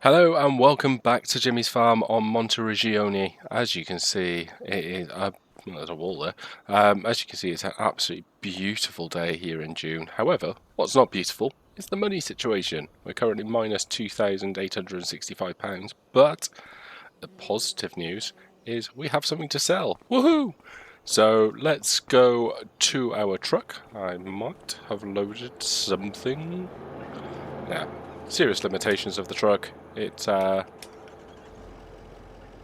Hello and welcome back to Jimmy's farm on Monteriggioni. As you can see, it is there's a wall there. As you can see, it's an absolutely beautiful day here in June. However, what's not beautiful is the money situation. We're currently minus £2,865, but the positive news is we have something to sell. Woohoo! So let's go to our truck. I might have loaded something. Yeah, serious limitations of the truck. It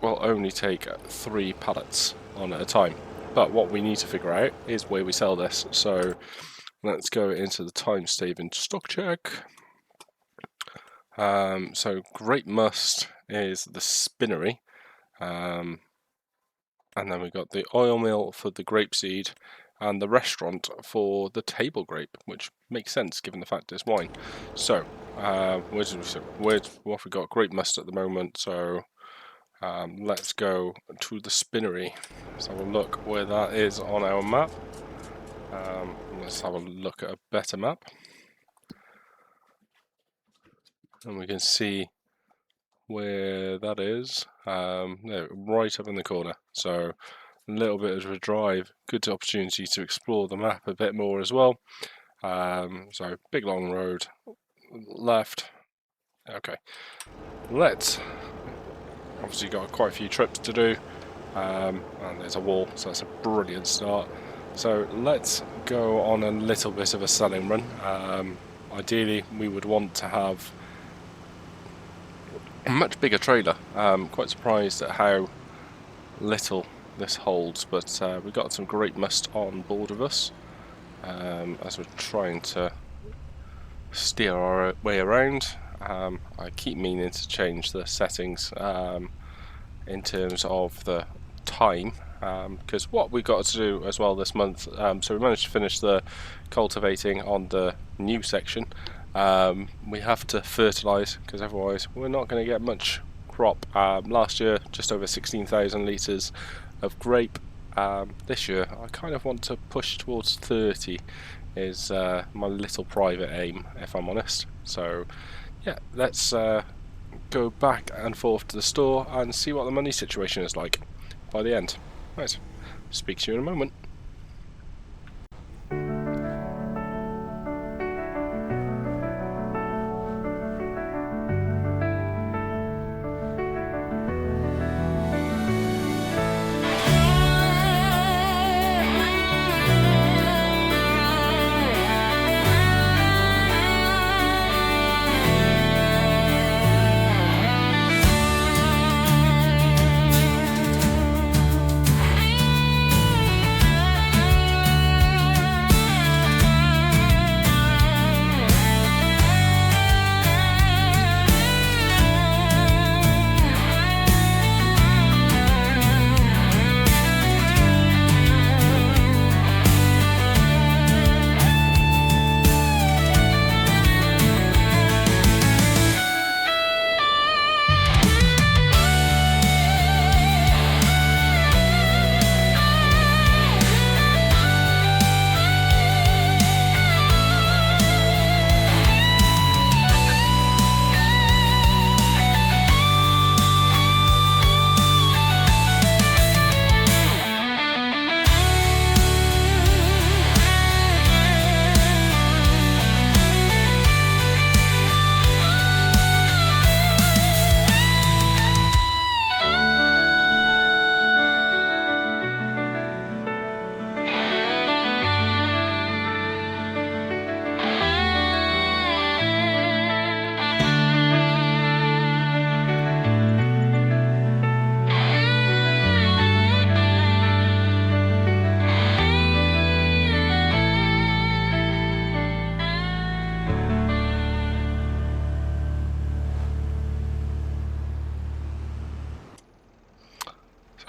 will only take 3 pallets on at a time. But what we need to figure out is where we sell this. So let's go into the time saving stock check. So Grape Must is the spinnery. And then we've got the oil mill for the grapeseed and the restaurant for the table grape, which makes sense given the fact it's wine. So what have we got? Grape Must at the moment, so let's go to the spinnery. Let's have a look where that is on our map. Let's have a look at a better map. And we can see where that is. No, right up in the corner. So a little bit of a drive, good opportunity to explore the map a bit more as well. So big long road, left. Okay, let's. Obviously got quite a few trips to do, and there's a wall, so that's a brilliant start. So let's go on a little bit of a selling run. Ideally, we would want to have a much bigger trailer. Quite surprised at how little this holds, but we've got some Grape Must on board with us as we're trying to steer our way around. I keep meaning to change the settings in terms of the time, because what we've got to do as well this month, so we managed to finish the cultivating on the new section. We have to fertilise, because otherwise we're not going to get much crop. Last year just over 16,000 litres of grape. This year I kind of want to push towards 30 is my little private aim, if I'm honest. So yeah, let's go back and forth to the store and see what the money situation is like by the end. Right, speak to you in a moment.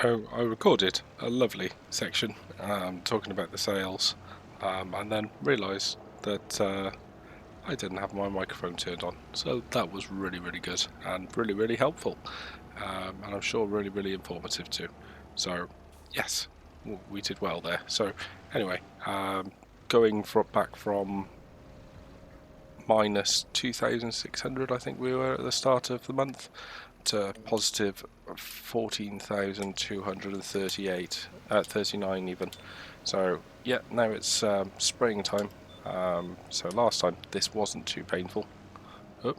So I recorded a lovely section talking about the sales, and then realised that I didn't have my microphone turned on. So that was really, really good and really, really helpful, and I'm sure really, really informative too. So yes, we did well there. So anyway, going back from minus 2,600, I think we were at the start of the month, to positive 14,238, 39 even. So yeah, now it's spraying time. So last time this wasn't too painful. Oh.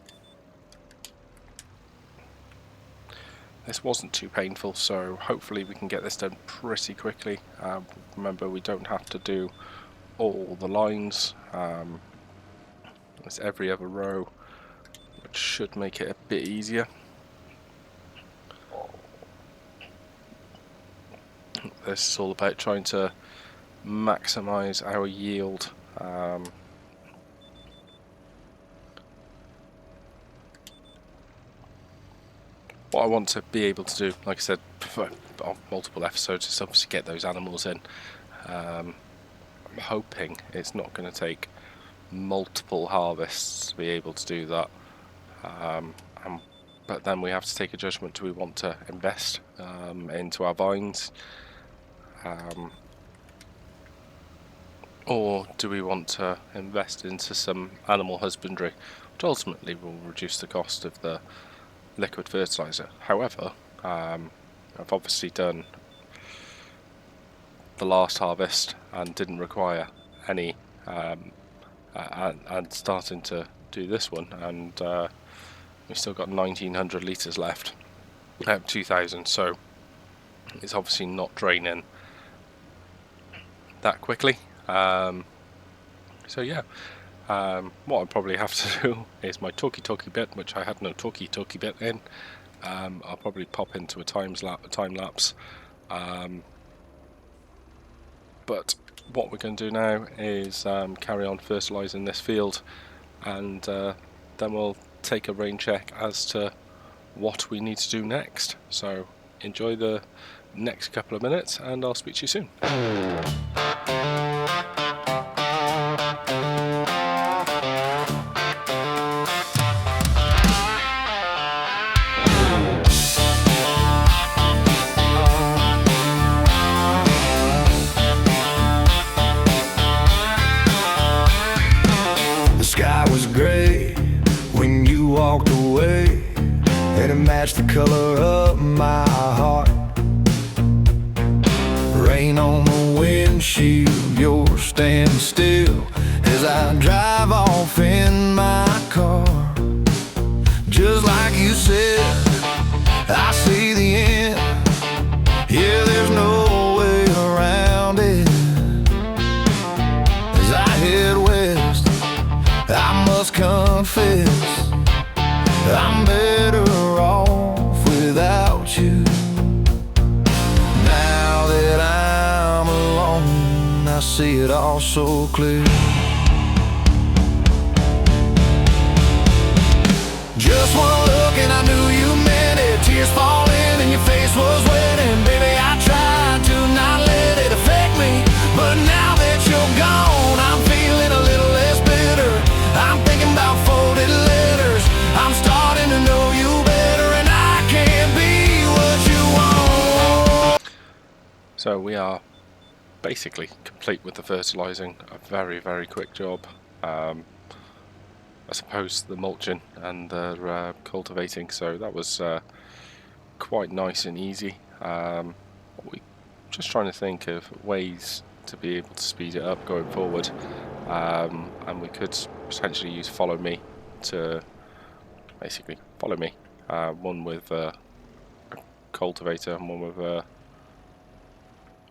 This wasn't too painful, so hopefully we can get this done pretty quickly. Remember, we don't have to do all the lines. It's every other row, which should make it a bit easier. This is all about trying to maximize our yield. What I want to be able to do, like I said on multiple episodes, is obviously get those animals in. I'm hoping it's not going to take multiple harvests to be able to do that. But then we have to take a judgment: do we want to invest into our vines, or do we want to invest into some animal husbandry, which ultimately will reduce the cost of the liquid fertilizer? However, I've obviously done the last harvest and didn't require any, and starting to do this one, and we've still got 1,900 litres left out of 2,000, so it's obviously not draining that quickly. So yeah, what I'll probably have to do is my talkie bit, which I had no talkie bit in. I'll probably pop into a time lapse. But what we're going to do now is carry on fertilising this field, and then we'll take a rain check as to what we need to do next. So enjoy the next couple of minutes, and I'll speak to you soon. The sky was gray when you walked away, and it matched the color of my heart. Rain on the windshield, you're standing still as I drive off in my car. Just like you said, I see the end. Yeah, there's no way around it. As I head west, I must confess, I'm better off without you. Now that I'm alone, I see it all so clear. Just one look and I knew you meant it. Tears falling and your face was wet, and baby, I tried to not let it affect me. But now that you're gone, I'm feeling a little less bitter. I'm thinking about folded letters. I'm starting to know you better, and I can't be what you want. So we are basically complete with the fertilising. A very, very quick job. I suppose the mulching and the cultivating, so that was quite nice and easy. We just trying to think of ways to be able to speed it up going forward, and we could potentially use follow me to basically follow me, one with a cultivator and one with a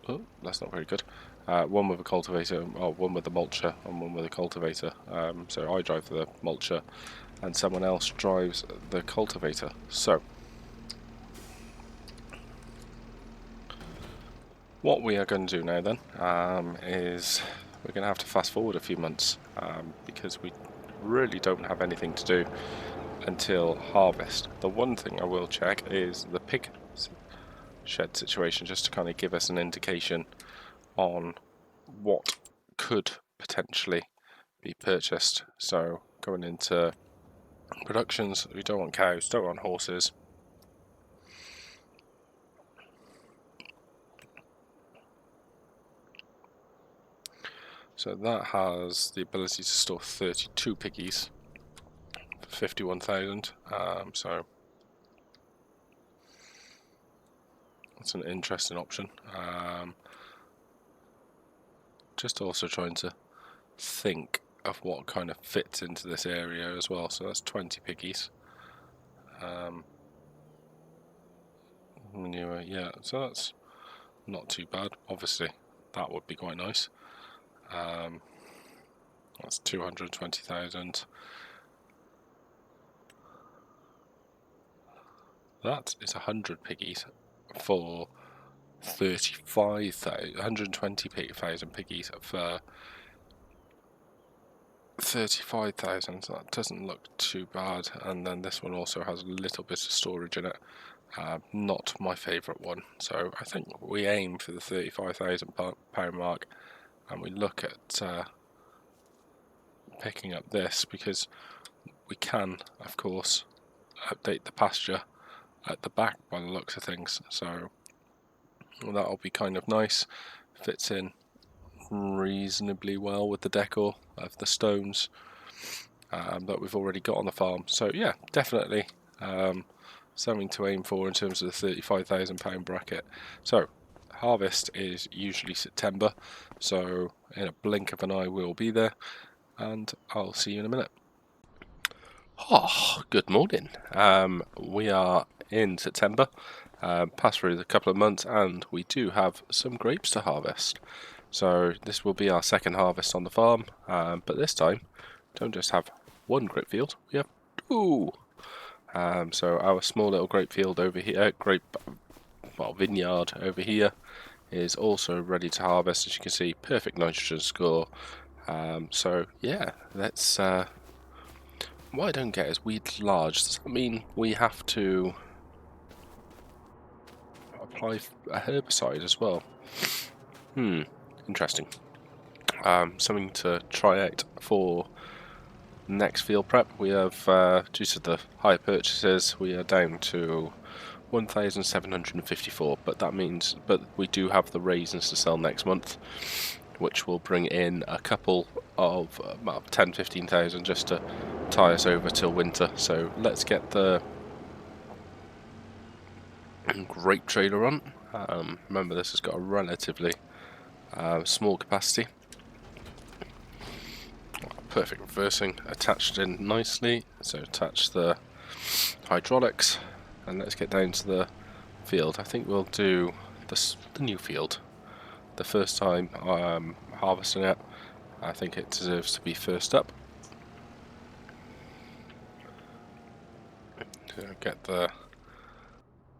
oh, that's not very good. One with a cultivator, or one with a mulcher and one with a cultivator. So I drive the mulcher and someone else drives the cultivator. So what we are going to do now then is we're going to have to fast forward a few months, because we really don't have anything to do until harvest. The one thing I will check is the pig shed situation, just to kind of give us an indication on what could potentially be purchased. So going into productions, we don't want cows, don't want horses. So that has the ability to store 32 piggies. 51,000. So that's an interesting option. Just also trying to think of what kind of fits into this area as well. So that's 20 piggies. Anyway, yeah, so that's not too bad. Obviously, that would be quite nice. That's 220,000. That is 100 piggies for 35,000. 120,000 piggies for 35,000. So that doesn't look too bad. And then this one also has a little bit of storage in it. Not my favourite one. So I think we aim for the £35,000 mark, and we look at picking up this, because we can, of course, update the pasture at the back by the looks of things. So that'll be kind of nice. Fits in reasonably well with the decor of the stones that we've already got on the farm. So yeah, definitely something to aim for in terms of the £35,000 bracket. So harvest is usually September, so in a blink of an eye we'll be there, and I'll see you in a minute. Oh, good morning. We are in September, passed through a couple of months, and we do have some grapes to harvest. So this will be our second harvest on the farm, but this time don't just have one grape field, we have two. So our small little grape field over here, vineyard over here, is also ready to harvest. As you can see, perfect nitrogen score. So yeah, let's. What I don't get is weeds large. Does that mean we have to apply a herbicide as well? Interesting. Something to try out for next field prep. We have, due to the high purchases, we are down to 1,754, but that means, we do have the raisins to sell next month, which will bring in a couple of 10-15,000 just to tie us over till winter. So let's get the grape trailer on. Remember, this has got a relatively small capacity. Perfect reversing, attached in nicely. So attach the hydraulics, and let's get down to the field. I think we'll do the new field. The first time harvesting it, I think it deserves to be first up. Get the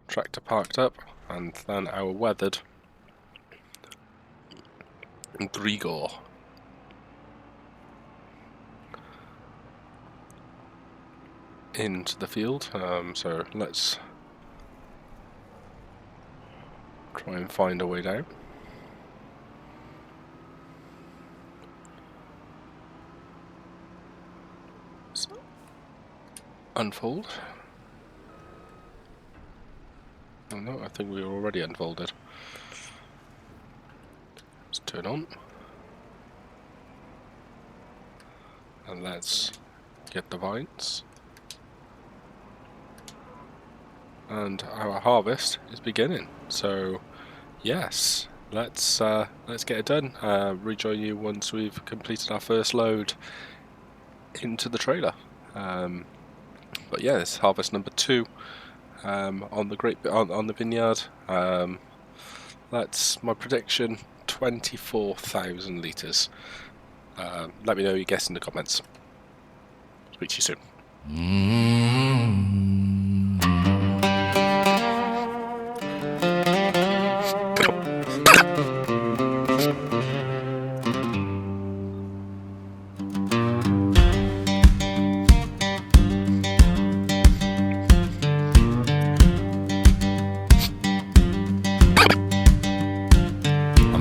tractor parked up, and then our weathered Grigor. Into the field. So let's try and find a way down. So, unfold. Oh no, I think we were already unfolded. Let's turn on. And let's get the vines. And our harvest is beginning. So yes, let's get it done. Rejoin you once we've completed our first load into the trailer. But yeah, this is harvest number 2 on the vineyard. That's my prediction: 24,000 litres. Let me know your guess in the comments. Speak to you soon.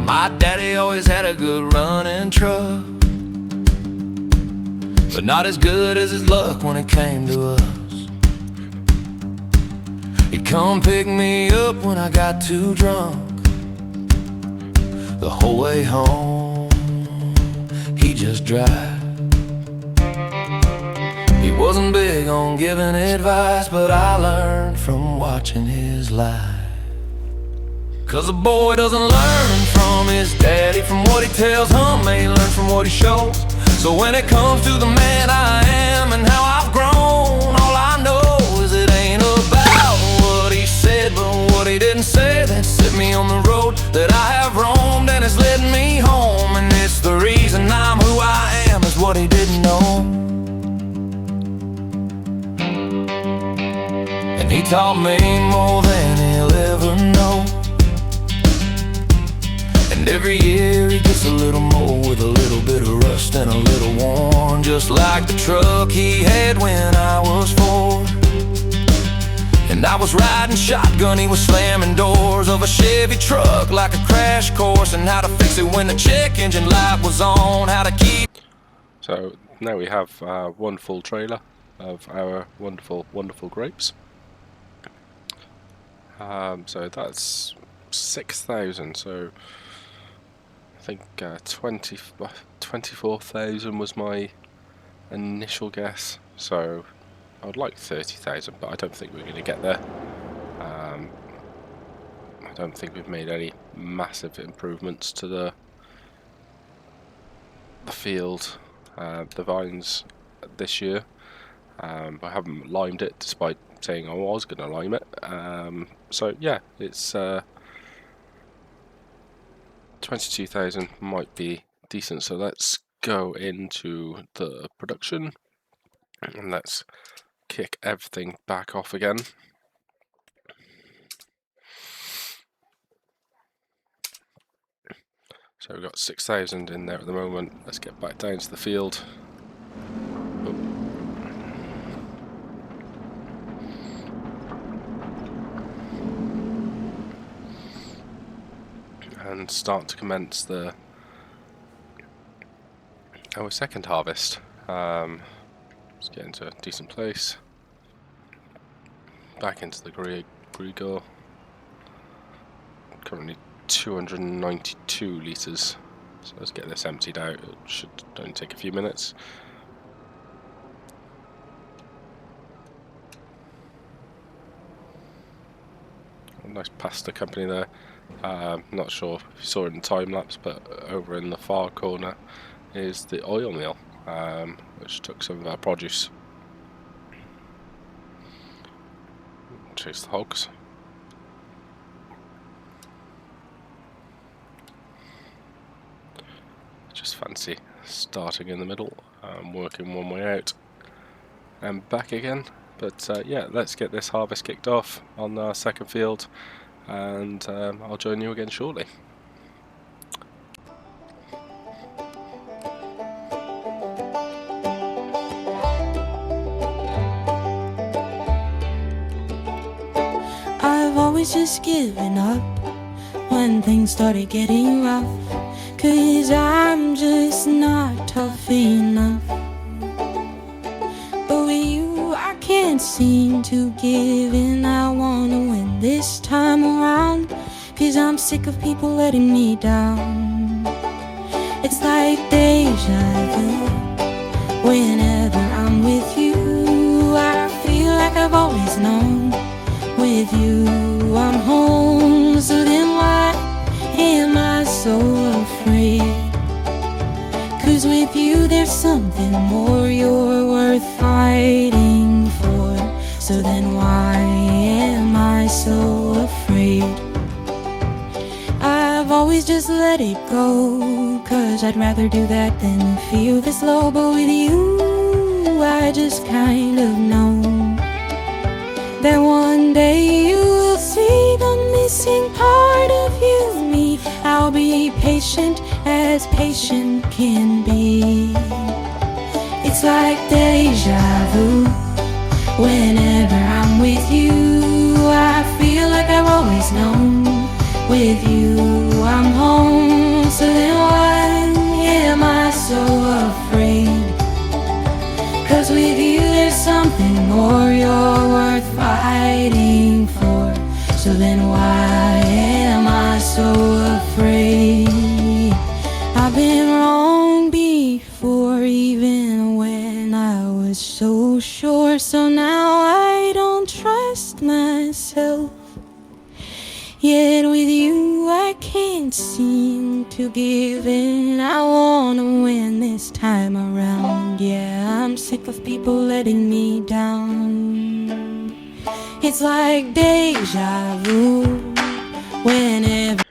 My daddy always had a good running truck, but not as good as his luck when it came to us. He'd come pick me up when I got too drunk. The whole way home, he just drive. He wasn't big on giving advice, but I learned from watching his life. 'Cause a boy doesn't learn from his daddy, from what he tells him, he learns from what he shows. So when it comes to the man I am and how I've grown, all I know is it ain't about what he said, but what he didn't say that set me on the road that I have roamed and has led me home. And it's the reason I'm who I am, is what he didn't know. And he taught me more than he'll ever know. And every year he gets a little more, with a little bit of rust and a little worn, just like the truck he had when I was 4. And I was riding shotgun, he was slamming doors of a Chevy truck, like a crash course, and how to fix it when the check engine light was on, how to keep. So now we have one full trailer of our wonderful grapes. So that's 6,000, so I think 24,000 was my initial guess, so I would like 30,000, but I don't think we're going to get there. I don't think we've made any massive improvements to the field, the vines this year. I haven't limed it, despite saying I was going to lime it. So yeah, it's 22,000 might be decent. So let's go into the production and let's kick everything back off again. So we've got 6,000 in there at the moment. Let's get back down to the field. And start to commence our second harvest. Let's get into a decent place. Back into the Grigor. Currently 292 litres. So let's get this emptied out. It should only take a few minutes. Nice pasta company there. Not sure if you saw it in time lapse, but over in the far corner is the oil mill, which took some of our produce. Chase the hogs. Just fancy starting in the middle, working one way out and back again. But yeah, let's get this harvest kicked off on our second field, and I'll join you again shortly. I've always just given up when things started getting rough, 'cause I'm just not tough enough. But with you I can't seem to give in. I wanna win this time around, 'cause I'm sick of people letting me down. It's like deja vu. Whenever I'm with you, I feel like I've always known. With you I'm home, so then why am I so afraid? 'Cause with you there's something more, you're worth fighting for. So then why am I so afraid? I've always just let it go, 'cause I'd rather do that than feel this low. But with you I just kind of know that one day you will see the missing part of you, me. I'll be patient as patient can be. It's like deja vu. Whenever I'm with you, I feel like I've always known. With you I'm home, so then why am I so afraid? 'Cause with you there's something more, you're worth fighting for. So then why am I so afraid? I've been wrong before, even when I was so with myself. Yet with you I can't seem to give in. I wanna win this time around. Yeah, I'm sick of people letting me down. It's like deja vu whenever.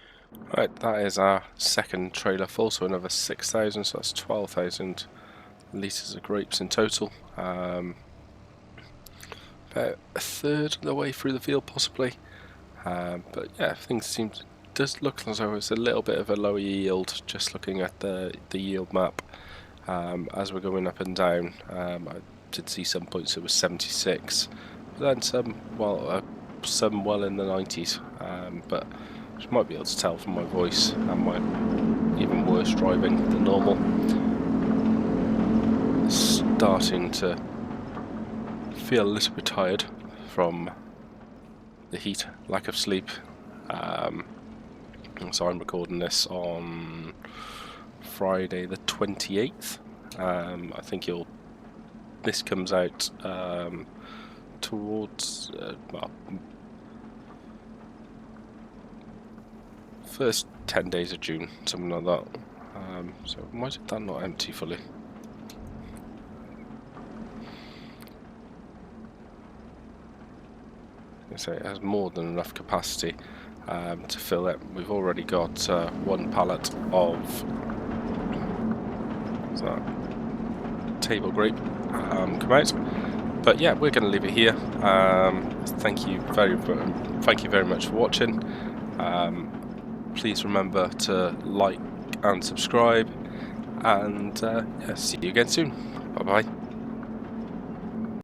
Right, that is our second trailer full, so another 6,000, so that's 12,000 litres of grapes in total. About a third of the way through the field possibly. But yeah, things does look as though it's a little bit of a lower yield, just looking at the yield map as we're going up and down. I did see some points it was 76, but then some well in the 90s, but you might be able to tell from my voice and my even worse driving than normal. Starting to feel a little bit tired from the heat, lack of sleep. So I'm recording this on Friday the 28th. I think this comes out towards first 10 days of June, something like that. So why is that not empty fully? So it has more than enough capacity to fill it. We've already got one pallet of table grape come out. But yeah, we're going to leave it here. Thank you very much for watching. Please remember to like and subscribe, and yeah, see you again soon. Bye bye.